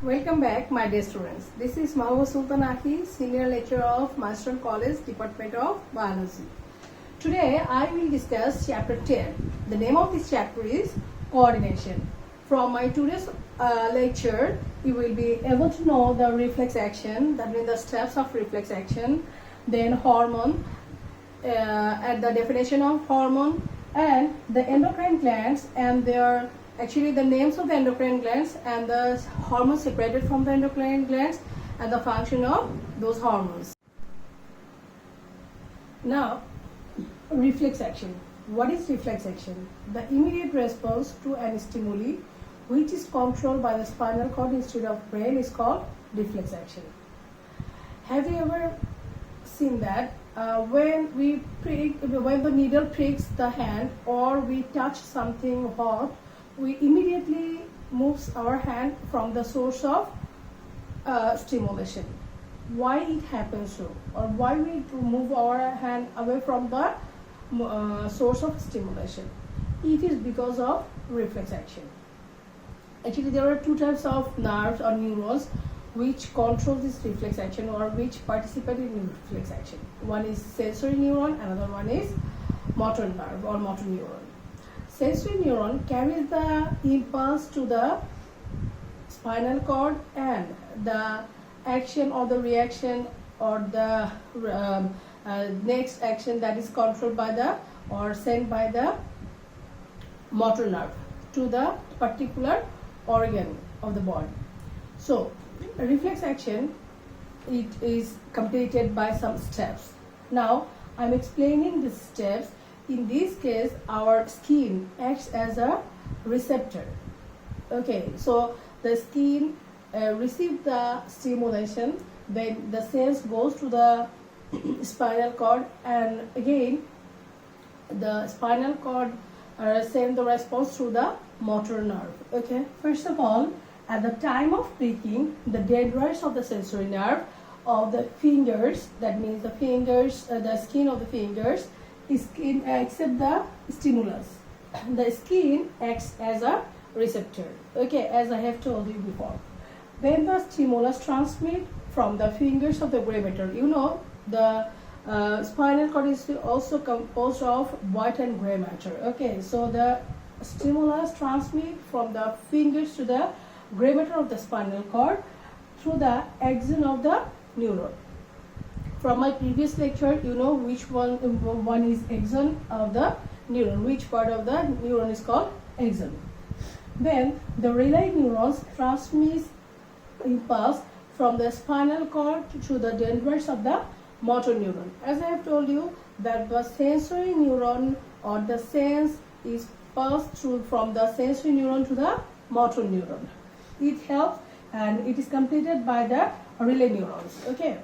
Welcome back, my dear students. This is Mahbub Sultan Aki, Senior Lecturer of Master College, Department of Biology. Today, I will discuss Chapter 10. The name of this chapter is Coordination. From my today's lecture, you will be able to know the reflex action, that means the steps of reflex action, then hormone, and the definition of hormone, and the endocrine glands and their the names of the endocrine glands and the hormones secreted from the endocrine glands and the function of those hormones. Now, reflex action. What is reflex action? The immediate response to an stimuli which is controlled by the spinal cord instead of brain is called reflex action. Have you ever seen that when the needle pricks the hand or we touch something hot, we immediately moves our hand from the source of stimulation. Why it happens so, or why we move our hand away from the source of stimulation? It is because of reflex action. Actually, there are two types of nerves or neurons which control this reflex action or which participate in reflex action. One is sensory neuron, another one is motor nerve or motor neuron. Sensory neuron carries the impulse to the spinal cord, and the action or the reaction or the next action that is controlled by the or sent by the motor nerve to the particular organ of the body. So, reflex action, it is completed by some steps. Now, I am explaining the steps. In this case, our skin acts as a receptor. Okay, so the skin receives the stimulation, then the sense goes to the spinal cord, and again the spinal cord sends the response through the motor nerve. Okay, first of all, at the time of pricking, the dendrites of the sensory nerve of the fingers, that means the fingers, the skin of the fingers, skin accept the stimulus. The skin acts as a receptor. Okay, as I have told you before. Then the stimulus transmit from the fingers of the gray matter. You know, the spinal cord is also composed of white and gray matter. Okay, so the stimulus transmit from the fingers to the gray matter of the spinal cord through the axon of the neuron. From my previous lecture, you know which one is axon of the neuron, which part of the neuron is called axon. Then the relay neurons transmit impulse from the spinal cord to the dendrites of the motor neuron. As I have told you that the sensory neuron or the sense is passed through from the sensory neuron to the motor neuron. It helps and it is completed by the relay neurons. Okay.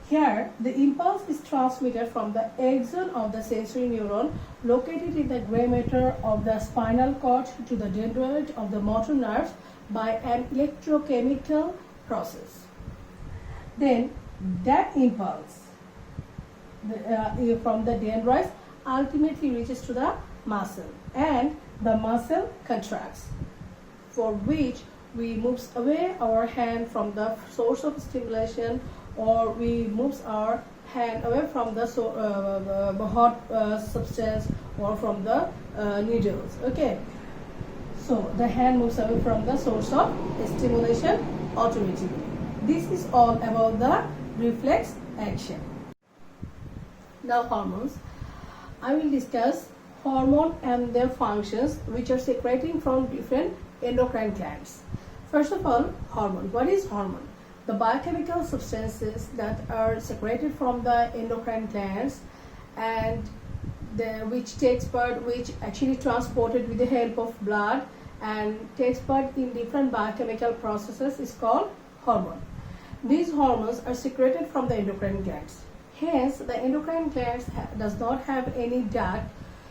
Here, the impulse is transmitted from the axon of the sensory neuron located in the gray matter of the spinal cord to the dendrite of the motor nerves by an electrochemical process. Then, that impulse from the dendrites ultimately reaches to the muscle, and the muscle contracts, for which we moves away our hand from the source of stimulation, or we moves our hand away from the hot substance or from the needles. Okay, so the hand moves away from the source of stimulation automatically. This is all about the reflex action. Now, hormones. I will discuss hormone and their functions which are secreting from different endocrine glands. First of all, hormone. What is hormone? The biochemical substances that are secreted from the endocrine glands and which actually transported with the help of blood and takes part in different biochemical processes is called hormone. These hormones are secreted from the endocrine glands. Hence, the endocrine glands does not have any duct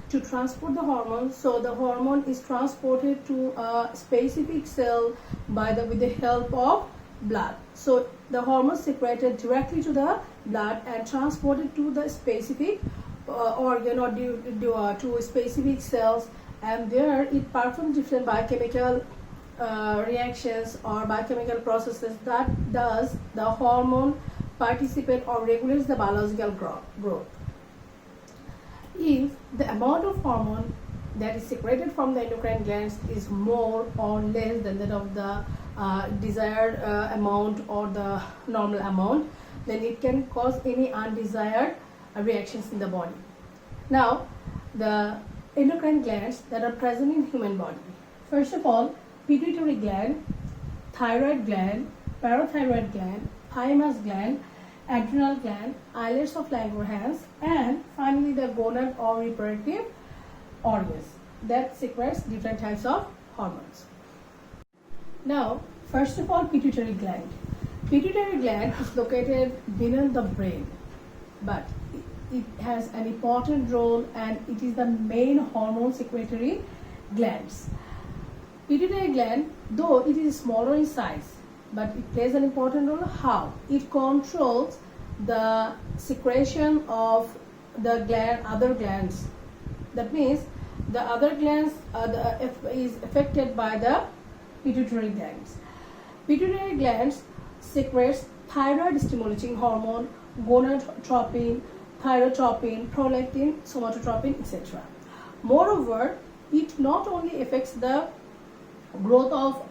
to transport the hormone, so the hormone is transported to a specific cell with the help of blood. So the hormone secreted directly to the blood and transported to the specific organ or to specific cells, and there it performs different biochemical reactions or biochemical processes that does the hormone participate or regulates the biological growth. If the amount of hormone that is secreted from the endocrine glands is more or less than that of the desired amount or the normal amount, then it can cause any undesired reactions in the body. Now, the endocrine glands that are present in human body. First of all, pituitary gland, thyroid gland, parathyroid gland, thymus gland, adrenal gland, islets of Langerhans, and finally the gonad or reproductive organs that secretes different types of hormones. Now, first of all, pituitary gland. Pituitary gland is located beneath the brain, but it has an important role and it is the main hormone secretory glands. Pituitary gland, though it is smaller in size, but it plays an important role. How? It controls the secretion of the other glands. That means the other glands is affected by the pituitary glands. Pituitary glands secretes thyroid stimulating hormone, gonadotropin, thyrotropin, prolactin, somatotropin, etc. Moreover, it not only affects the growth of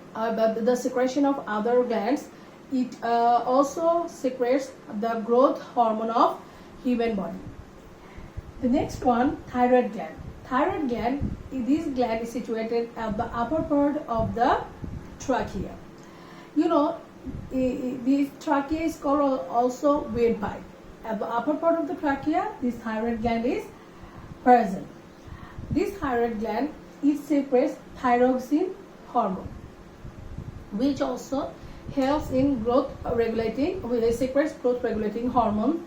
the secretion of other glands, it also secretes the growth hormone of human body. The next one, thyroid gland. Thyroid gland, this gland is situated at the upper part of the trachea. You know, the trachea is called also windpipe. At the upper part of the trachea, this thyroid gland is present. This thyroid gland, it secretes thyroxine hormone, which also helps in growth regulating, it secretes growth regulating hormone.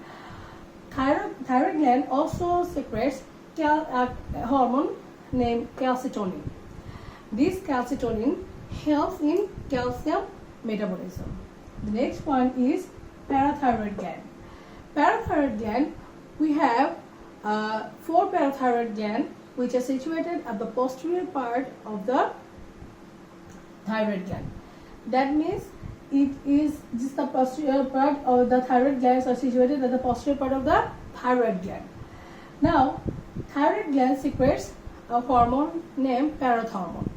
Thyroid gland also secretes hormone named calcitonin. This calcitonin helps in calcium metabolism. The next one is parathyroid gland. Parathyroid gland, we have 4 parathyroid glands which are situated at the posterior part of the thyroid gland. That means it is just the posterior part of the thyroid glands are situated at the posterior part of the thyroid gland. Now, thyroid gland secretes a hormone named parathormone.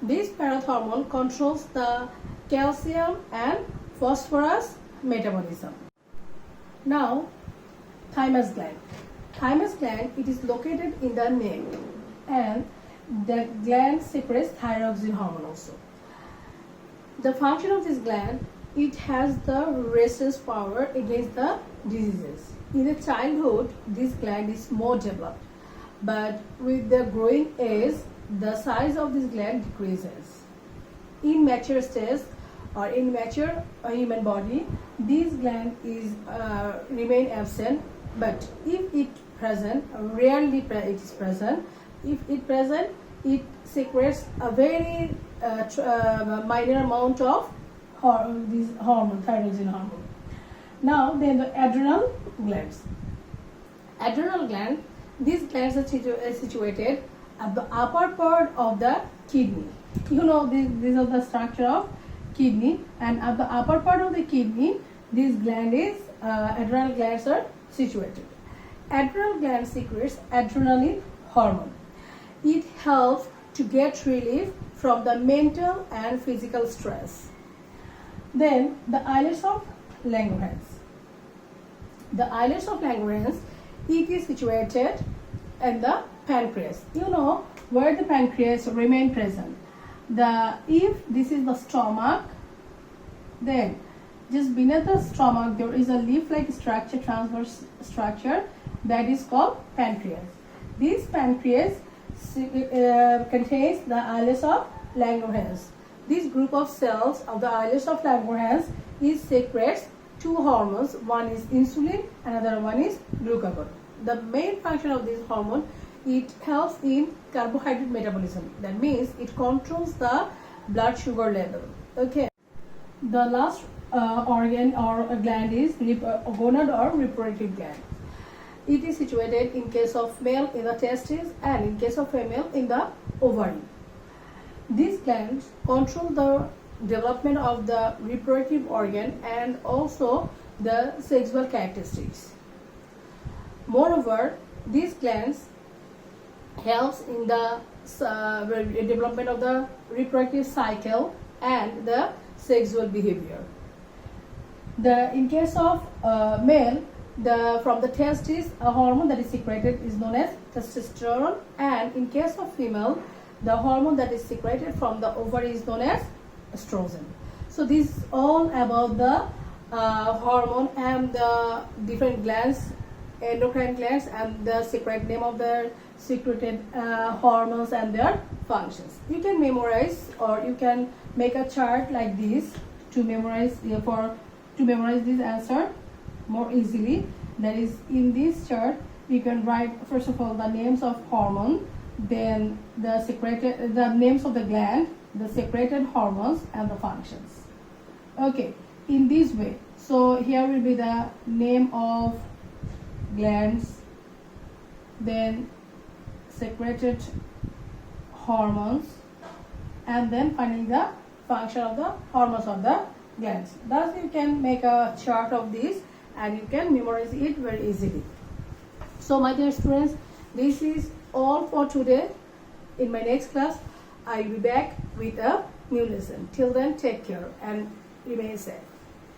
This parathormone controls the calcium and phosphorus metabolism. Now, thymus gland. Thymus gland, it is located in the neck and the gland secretes thyroxine hormone also. The function of this gland, it has the resistance power against the diseases. In the childhood, this gland is more developed, but with the growing age, the size of this gland decreases. In mature stage or in mature human body, this gland is remain absent, but if it present, rarely it is present. If it present, it secretes a very minor amount of this hormone, thyroxine hormone. Now, then the adrenal glands. Adrenal gland, these glands are situated at the upper part of the kidney. You know, these are the structure of kidney, and at the upper part of the kidney, this gland is adrenal glands are situated. Adrenal gland secretes adrenaline hormone. It helps to get relief from the mental and physical stress. Then the islets of Langerhans. The islets of Langerhans, it is situated in the pancreas. You know where the pancreas remain present. If this is the stomach, then just beneath the stomach there is a leaf-like structure, transverse structure, that is called pancreas. This pancreas contains the islets of Langerhans. This group of cells of the islets of Langerhans secretes 2 hormones. One is insulin, another one is glucagon. The main function of this hormone, it helps in carbohydrate metabolism. That means it controls the blood sugar level. Okay. The last organ or a gland is gonad or reproductive gland. It is situated in case of male in the testes and in case of female in the ovary. These glands control the development of the reproductive organ and also the sexual characteristics. Moreover, these glands helps in the development of the reproductive cycle and the sexual behavior. In case of male, from the testes, a hormone that is secreted is known as testosterone, and in case of female, the hormone that is secreted from the ovary is known as estrogen. So this is all about the hormone and the different glands, endocrine glands, and the secret name of the secreted hormones and their functions. You can memorize, or you can make a chart like this to memorize this answer more easily. That is, in this chart you can write first of all the names of hormone, then the names of the gland, the secreted hormones, and the functions. Okay, in this way. So here will be the name of glands, then secreted hormones, and then finally the function of the hormones of the glands. Thus you can make a chart of this and you can memorize it very easily. So my dear students, this is all for today. In my next class, I will be back with a new lesson. Till then, take care and remain safe.